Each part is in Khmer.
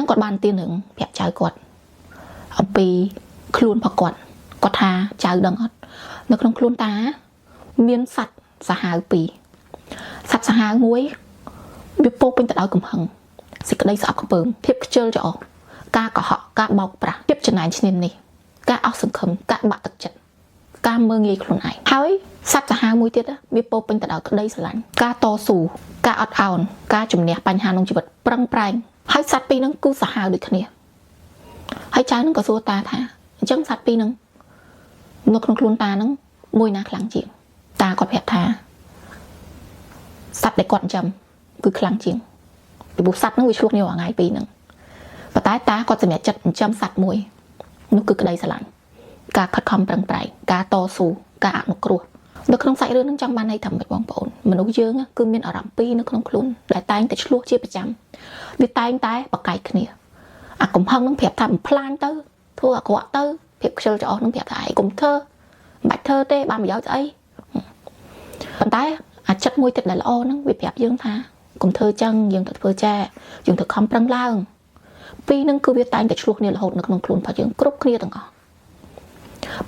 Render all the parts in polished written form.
ហ្នឹងគាត់បានទៀននឹងប្រាក់ចៅគាត់អំពីខ្លួនរបស់គាត់ថាចៅដឹងអត់នៅក្នុងខ្លួនតាមានសត្វសាហាវពីរសត្វសាហាវមួយវាពោពេញទៅដោយកំហឹងសេចក្តីស្អប់ខ្ពើមភាពខ្ជិលច្រអូសការកុហកការបោកប្រាស់ភាពច្នៃឈ្នានីសការអស់សង្ឃឹមការបាក់ទឹកចិត្តការមើងងាយខ្លួនឯងហើយសត្វសាហាវមួយទៀតវាពោពេញទៅដោយក្តីស្រឡាញ់ការតស៊ូការអត់ឱនការជំនះបញ្ហាក្នុងជីវិតប្រឹងប្រែងហើយសត្វពីរហ្នឹងគឺសាហាវដូចគ្នាហើយចៅហ្នឹងក៏សួរតាថាអញ្ចឹងសត្វពីរហ្នឹងនៅក្នុងខ្លួនតាហ្នឹងមួយណាខ្លាំងជាងតាគាត់ប្រាប់ថាសត្វដែលគាត់ចិញ្ចឹមគឺខ្លាំងជាងពីព្រោះសត្វហ្នឹងវាឆ្លោះគ្នារាល់ថ្ងៃពីរហ្នឹងប៉ុន្តែតាគាត់សម្រេចចិត្តចិញ្ចឹមសត្វមួយនោះគឺក្តីស្រឡាញ់ការខិតខំប្រឹងប្រែងការតស៊ូការអនុគ្រោះនៅក្នុងសាច់រឿងហ្នឹងចង់បានន័យថាម៉េចបងប្អូនមនុស្សយើងគឺមានអារម្មណ៍ពីរនៅក្នុងខ្លួនដែលតែងតែឆ្លោះជាប្រចាំវាតែងតែបកែកគ្នាអាកំហឹងហ្នឹងប្រាប់ថាបំផ្លាញទៅធ្វើអាក្រក់ទៅភាពខ្ជិលច្រអូសហ្នឹងប្រាប់ថាឯងកុំធ្វើមិនបាច់ធ្វើទេបានប្រយោជន៍ស្អីប៉ុន្តែអាចិត្តមួយទៀតដែលល្អហ្នឹងវាប្រាប់យើងថាកុំធ្វើចឹងយើងត្រូវធ្វើចាយើងត្រូវខំប្រឹងឡើងពីរហ្នឹងគឺវាតែងតែឆ្លោះគ្នារហូតនៅក្នុងខ្លួនរបស់យើងគ្រប់គ្នាទាំងអស់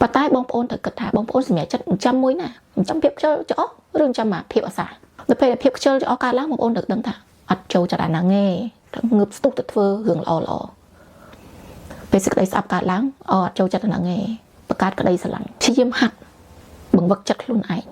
ប៉ុន្តែបងប្អូនត្រូវគិតថាបងប្អូនសម្រេចចិត្តចិញ្ចឹមមួយណាចិញ្ចឹមភាពខ្ជិលច្រអូសឬចិញ្ចឹមអាភាពអាសាដល់ពេលភាពខ្ជិលច្រអូសកើតឡើងបងប្អូនត្រូវដឹងថាអត់ចូលចិត្តអាហ្នឹងទេត្រូវងើបស្ទុះទៅធ្វើរឿងល្អពេលសេចក្តីស្អប់កើតឡើងអត់ចូលចិត្តអាហ្នឹងទេបង្កើតក្តីស្រឡាញ់ព្យាយាមហាត់បង្វឹកចិត្តខ្លួនឯង